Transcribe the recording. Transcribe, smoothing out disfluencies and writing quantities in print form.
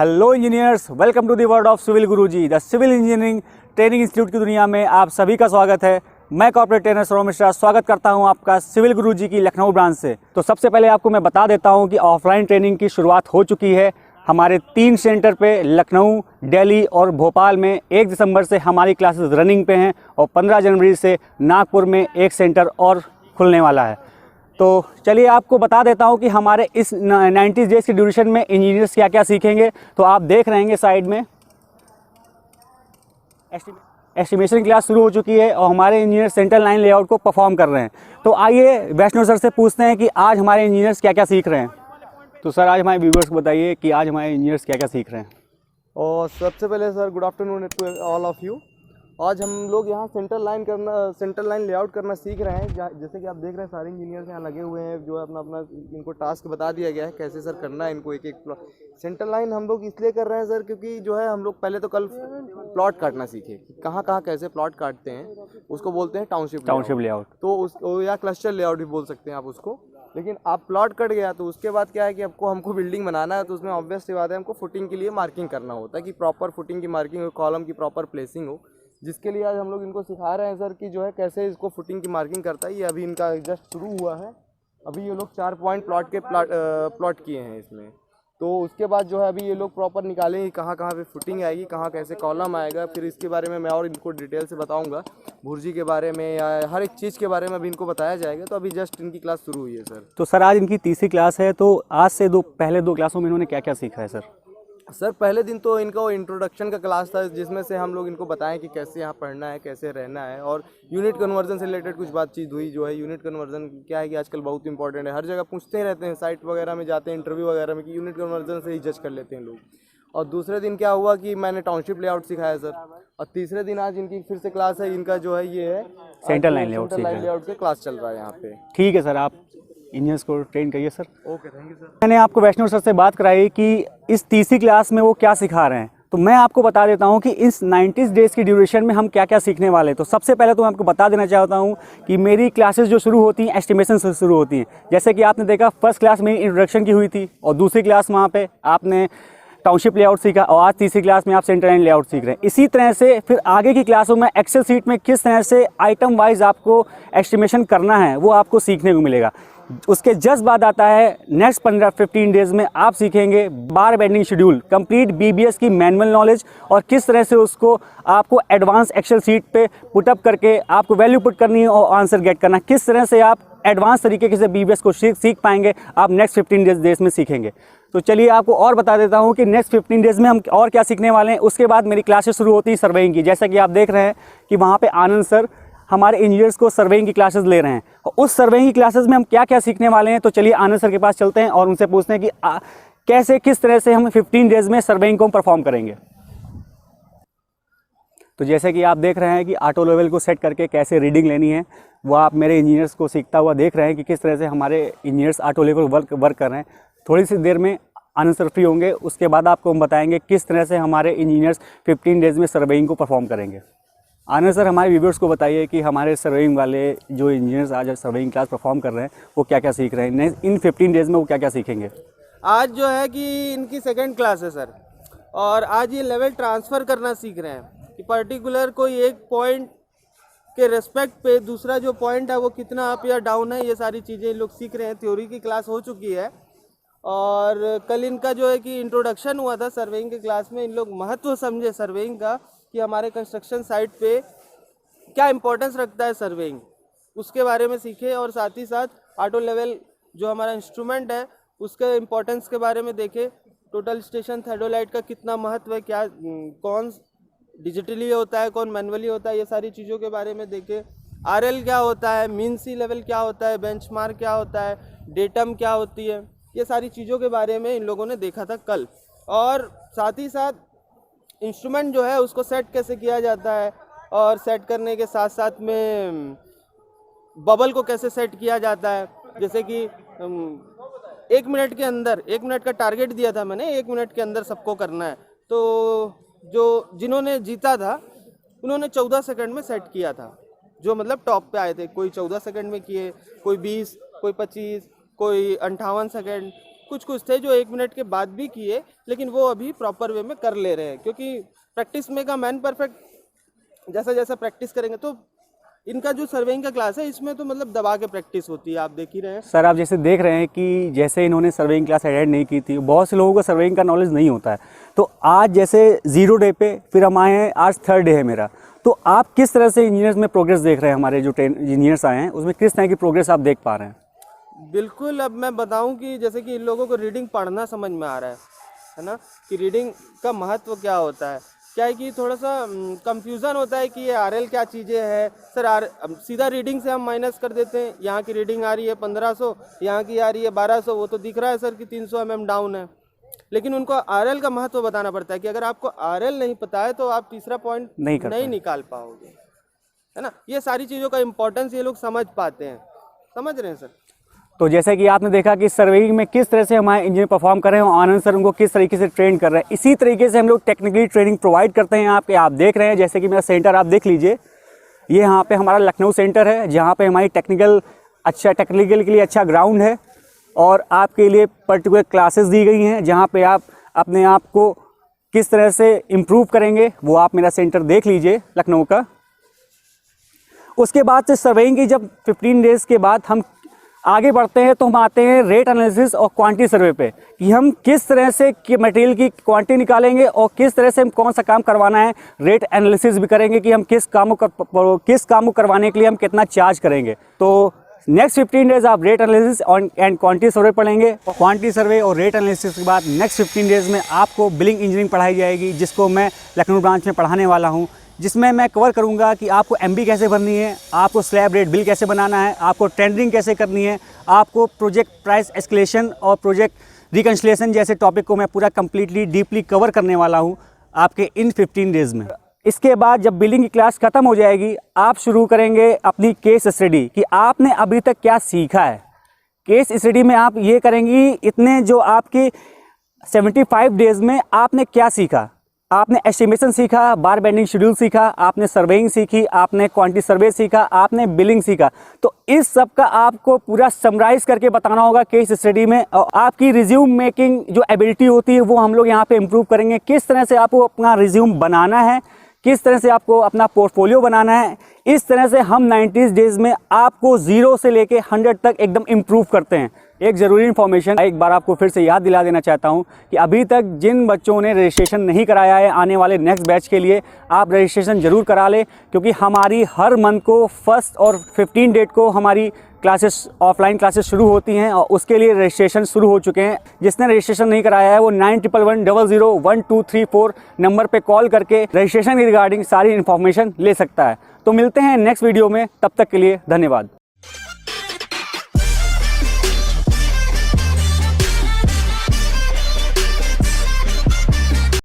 Hello engineers, welcome to the world of civil Guruji. The civil engineering training institute की दुनिया में आप सभी का स्वागत है। मैं कॉर्पोरेट ट्रेनर सौरभ मिश्रा स्वागत करता हूं आपका सिविल गुरुजी की लखनऊ ब्रांच से। तो सबसे पहले आपको मैं बता देता हूं कि ऑफलाइन ट्रेनिंग की शुरुआत हो चुकी है हमारे 3 सेंटर पे, लखनऊ, दिल्ली और भोपाल में 1 दिसंबर से हमारी क्लासेस रनिंग पे हैं और 15 जनवरी से नागपुर में 1 सेंटर और खुलने वाला है। तो चलिए आपको बता देता हूं कि हमारे इस 90 डेज़ की ड्यूरेशन में इंजीनियर्स क्या क्या सीखेंगे। तो आप देख रहे हैं साइड में एस्टिमेशन क्लास शुरू हो चुकी है और हमारे इंजीनियर सेंट्रल लाइन लेआउट को परफॉर्म कर रहे हैं। तो आइए वैष्णव सर से पूछते हैं कि आज हमारे इंजीनियर्स क्या क्या सीख रहे हैं। तो सर आज हमारे व्यूवर्स को बताइए कि आज हमारे इंजीनियर्स क्या क्या सीख रहे हैं। और सबसे पहले sir good afternoon to all of you. आज हम लोग यहाँ सेंट्रल लाइन लेआउट करना सीख रहे हैं। जैसे कि आप देख रहे हैं सारे इंजीनियर्स यहाँ लगे हुए हैं, जो है अपना अपना इनको टास्क बता दिया गया है कैसे सर करना है इनको। एक सेंट्रल लाइन हम लोग इसलिए कर रहे हैं सर क्योंकि जो है हम लोग पहले तो कल प्लॉट काटना सीखे, कहाँ कहाँ कैसे प्लॉट काटते हैं, उसको बोलते हैं टाउनशिप लेआउट। तो उस या क्लस्टर लेआउट भी बोल सकते हैं आप उसको। लेकिन आप प्लॉट कट गया तो उसके बाद क्या है कि हमको बिल्डिंग बनाना है, तो उसमें ऑब्वियस सी बात है हमको फुटिंग के लिए मार्किंग करना होता है कि प्रॉपर फुटिंग की मार्किंग हो, कॉलम की प्रॉपर प्लेसिंग हो, जिसके लिए आज हम लोग इनको सिखा रहे हैं सर कि जो है कैसे इसको फुटिंग की मार्किंग करता है। ये अभी इनका जस्ट शुरू हुआ है। अभी ये लोग 4 पॉइंट प्लॉट किए हैं इसमें। तो उसके बाद जो है अभी ये लोग प्रॉपर निकालेंगे कहाँ कहाँ पे फुटिंग आएगी, कहाँ कैसे कॉलम आएगा। फिर इसके बारे में मैं और इनको डिटेल से बताऊंगा, भुर्जी के बारे में या हर एक चीज़ के बारे में अभी इनको बताया जाएगा। तो अभी जस्ट इनकी क्लास शुरू हुई है सर। तो सर आज इनकी तीसरी क्लास है, तो आज से पहले 2 क्लासों में इन्होंने क्या क्या सीखा है सर? सर पहले दिन तो इनका इंट्रोडक्शन का क्लास था, जिसमें से हम लोग इनको बताएं कि कैसे यहाँ पढ़ना है, कैसे रहना है, और यूनिट कन्वर्जन से रिलेटेड कुछ बातचीत हुई। जो है यूनिट कन्वर्जन क्या है कि आजकल बहुत इंपॉर्टेंट है, हर जगह पूछते ही रहते हैं, साइट वगैरह में जाते हैं, इंटरव्यू वगैरह में, कि यूनिट कन्वर्जन से ही जज कर लेते हैं लोग। और दूसरे दिन क्या हुआ कि मैंने टाउनशिप लेआउट सिखाया सर। और तीसरे दिन आज इनकी फिर से क्लास है, इनका जो है ये है सेंट्रल लाइन लेआउट के क्लास चल रहा है यहाँ पे। ठीक है सर, आप इंजीनियर्स को ट्रेन करिए sir. Okay, thank you sir. मैंने आपको वैष्णव सर से बात कराई कि इस तीसरी क्लास में वो क्या सिखा रहे हैं। तो मैं आपको बता देता हूं कि इस 90 डेज़ की ड्यूरेशन में हम क्या क्या सीखने वाले हैं। तो सबसे पहले तो मैं आपको बता देना चाहता हूं कि मेरी क्लासेस जो शुरू होती हैं एस्टिमेशन से शुरू होती हैं। जैसे कि आपने देखा फर्स्ट क्लास में इंट्रोडक्शन की हुई थी और दूसरी क्लास वहाँ पे आपने टाउनशिप लेआउट सीखा और आज तीसरी क्लास में आप सेंट्रल लाइन लेआउट सीख रहे हैं। इसी तरह से फिर आगे की क्लासों में एक्सेल शीट में किस तरह से आइटम वाइज आपको एस्टिमेशन करना है वो आपको सीखने को मिलेगा। उसके जस्ट बाद आता है नेक्स्ट 15-15 डेज़ में आप सीखेंगे बार बेंडिंग शेड्यूल, कंप्लीट बीबीएस की मैनुअल नॉलेज और किस तरह से उसको आपको एडवांस एक्सेल शीट पे पुटअप करके आपको वैल्यू पुट करनी है और आंसर गेट करना, किस तरह से आप एडवांस तरीके से बीबीएस को सीख पाएंगे आप नेक्स्ट 15 डेज़ में सीखेंगे। तो चलिए आपको और बता देता हूँ कि नेक्स्ट 15 डेज़ में हम और क्या सीखने वाले हैं। उसके बाद मेरी क्लासेस शुरू होती है सर्वेइंग की। जैसा कि आप देख रहे हैं कि वहाँ पे आनंद सर हमारे इंजीनियर्स को सर्वेइंग की क्लासेस ले रहे हैं और उस सर्वेइंग की क्लासेस में हम क्या क्या सीखने वाले हैं। तो चलिए आनंद सर के पास चलते हैं और उनसे पूछते हैं कि कैसे किस तरह से हम 15 डेज़ में सर्वेइंग को परफॉर्म करेंगे। तो जैसे कि आप देख रहे हैं कि ऑटो लेवल को सेट करके कैसे रीडिंग लेनी है, वो आप मेरे इंजीनियर्स को सीखता हुआ देख रहे हैं कि किस तरह से हमारे इंजीनियर्स ऑटो लेवल वर्क कर रहे हैं। थोड़ी सी देर में आनंद सर फ्री होंगे, उसके बाद आपको हम बताएंगे किस तरह से हमारे इंजीनियर्स 15 डेज़ में सर्वेइंग को परफॉर्म करेंगे। आनंद सर हमारे व्यूवर्स को बताइए कि हमारे सर्वेइंग वाले जो इंजीनियर्स आज सर्वेइंग क्लास परफॉर्म कर रहे हैं वो क्या क्या सीख रहे हैं, इन 15 डेज़ में वो क्या क्या सीखेंगे। आज जो है कि इनकी सेकंड क्लास है सर, और आज ये लेवल ट्रांसफ़र करना सीख रहे हैं कि पर्टिकुलर कोई एक पॉइंट के रेस्पेक्ट पे दूसरा जो पॉइंट है वो कितना अप या डाउन है, ये सारी चीज़ें लोग सीख रहे हैं। थ्योरी की क्लास हो चुकी है और कल इनका जो है कि इंट्रोडक्शन हुआ था सर्वेइंग के क्लास में। इन लोग महत्व समझे सर्वेइंग का कि हमारे कंस्ट्रक्शन साइट पे क्या इंपॉर्टेंस रखता है सर्वेइंग, उसके बारे में सीखे। और साथ ही साथ ऑटो लेवल जो हमारा इंस्ट्रूमेंट है उसके इम्पोर्टेंस के बारे में देखे। टोटल स्टेशन थर्डोलाइट का कितना महत्व है, क्या कौन डिजिटली होता है, कौन मैनुअली होता है, ये सारी चीज़ों के बारे में देखे। आरएल क्या होता है, मीन सी लेवल क्या होता है, बेंचमार्क क्या होता है, डेटम क्या होती है, ये सारी चीज़ों के बारे में इन लोगों ने देखा था कल। और साथ ही साथ इंस्ट्रूमेंट जो है उसको सेट कैसे किया जाता है और सेट करने के साथ साथ में बबल को कैसे सेट किया जाता है। जैसे कि 1 मिनट के अंदर, 1 मिनट का टारगेट दिया था मैंने, 1 मिनट के अंदर सबको करना है। तो जिन्होंने जीता था उन्होंने 14 सेकंड में सेट किया था, जो मतलब टॉप पे आए थे। कोई 14 सेकंड में किए, कोई 20, कोई 25, कोई 58 सेकंड, कुछ कुछ थे जो 1 मिनट के बाद भी किए, लेकिन वो अभी प्रॉपर वे में कर ले रहे हैं, क्योंकि प्रैक्टिस में का मैन परफेक्ट। जैसा जैसा प्रैक्टिस करेंगे तो इनका जो सर्वेइंग का क्लास है इसमें तो मतलब दबा के प्रैक्टिस होती है, आप देख ही रहे हैं। सर आप जैसे देख रहे हैं कि जैसे इन्होंने सर्वेइंग क्लास अटेंड नहीं की थी, बहुत से लोगों को सर्वेइंग का नॉलेज नहीं होता है। तो आज जैसे 0 डे पे फिर हम आए हैं, आज 3rd डे है मेरा। तो आप किस तरह से इंजीनियर्स में प्रोग्रेस देख रहे हैं? हमारे जो इंजीनियर्स आए हैं उसमें किस तरह की प्रोग्रेस आप देख पा रहे हैं? बिल्कुल, अब मैं बताऊं कि जैसे कि इन लोगों को रीडिंग पढ़ना समझ में आ रहा है ना, कि रीडिंग का महत्व क्या होता है। क्या है कि थोड़ा सा कंफ्यूजन होता है कि ये आरएल क्या चीज़ें है सर। अब सीधा रीडिंग से हम माइनस कर देते हैं, यहाँ की रीडिंग आ रही है 1500, यहाँ की आ रही है 1200, वो तो दिख रहा है सर कि 300 mm डाउन है। लेकिन उनको आरएल का महत्व बताना पड़ता है कि अगर आपको आरएल नहीं पता है तो आप तीसरा पॉइंट नहीं निकाल पाओगे, है ना। ये सारी चीज़ों का इम्पोर्टेंस ये लोग समझ पाते हैं, समझ रहे हैं सर। तो जैसे कि आपने देखा कि सर्वेइंग में किस तरह से हमारे इंजीनियर परफॉर्म कर रहे हैं और आनंद सर उनको किस तरीके से ट्रेन कर रहे हैं, इसी तरीके से हम लोग टेक्निकली ट्रेनिंग प्रोवाइड करते हैं। आप देख रहे हैं, जैसे कि मेरा सेंटर आप देख लीजिए, ये यहाँ पे हमारा लखनऊ सेंटर है, जहाँ पे हमारी टेक्निकल के लिए अच्छा ग्राउंड है और आपके लिए पर्टिकुलर क्लासेस दी गई हैं, जहाँ पे आप अपने आप को किस तरह से इम्प्रूव करेंगे वो आप मेरा सेंटर देख लीजिए लखनऊ का। उसके बाद से सर्वेइंग की जब 15 डेज़ के बाद हम आगे बढ़ते हैं तो हम आते हैं रेट एनालिसिस और क्वांटिटी सर्वे पे, कि हम किस तरह से मटेरियल की क्वांटिटी निकालेंगे और किस तरह से हम कौन सा काम करवाना है। रेट एनालिसिस भी करेंगे कि हम किस काम को करवाने के लिए हम कितना चार्ज करेंगे। तो नेक्स्ट 15 डेज़ आप rate analysis and quantity survey पढ़ेंगे। क्वांटिटी सर्वे और रेट एनालिसिस के बाद नेक्स्ट 15 डेज़ में आपको बिलिंग इंजीनियरिंग पढ़ाई जाएगी, जिसको मैं लखनऊ ब्रांच में पढ़ाने वाला हूँ, जिसमें मैं कवर करूंगा कि आपको एमबी कैसे भरनी है, आपको स्लैब रेट बिल कैसे बनाना है, आपको टेंडरिंग कैसे करनी है, आपको प्रोजेक्ट प्राइस एस्केलेशन और प्रोजेक्ट रिकन्सिलिएशन जैसे टॉपिक को मैं पूरा कंप्लीटली डीपली कवर करने वाला हूं आपके इन 15 डेज़ में। इसके बाद जब बिलिंग की क्लास ख़त्म हो जाएगी, आप शुरू करेंगे अपनी केस स्टडी कि आपने अभी तक क्या सीखा है। केस स्टडी में आप ये करेंगी इतने जो आपके 75 डेज़ में आपने क्या सीखा। आपने एस्टिमेशन सीखा, बार बेंडिंग शेड्यूल सीखा, आपने सर्वेइंग सीखी, आपने क्वांटिटी सर्वे सीखा, आपने बिलिंग सीखा। तो इस सब का आपको पूरा समराइज करके बताना होगा केस स्टडी में। और आपकी रिज्यूम मेकिंग जो एबिलिटी होती है वो हम लोग यहाँ पे इम्प्रूव करेंगे। किस तरह से आपको अपना रिज्यूम बनाना है, किस तरह से आपको अपना पोर्टफोलियो बनाना है, इस तरह से हम 90 डेज़ में आपको 0 से लेके 100 तक एकदम इम्प्रूव करते हैं। एक ज़रूरी इन्फॉर्मेशन एक बार आपको फिर से याद दिला देना चाहता हूं कि अभी तक जिन बच्चों ने रजिस्ट्रेशन नहीं कराया है आने वाले नेक्स्ट बैच के लिए, आप रजिस्ट्रेशन ज़रूर करा लें, क्योंकि हमारी हर मंथ को 1 और 15 डेट को हमारी क्लासेस ऑफलाइन क्लासेस शुरू होती हैं और उसके लिए रजिस्ट्रेशन शुरू हो चुके हैं। जिसने रजिस्ट्रेशन नहीं कराया है वो 9111001234 नंबर पे कॉल करके रजिस्ट्रेशन की रिगार्डिंग सारी इन्फॉर्मेशन ले सकता है। तो मिलते हैं नेक्स्ट वीडियो में, तब तक के लिए धन्यवाद।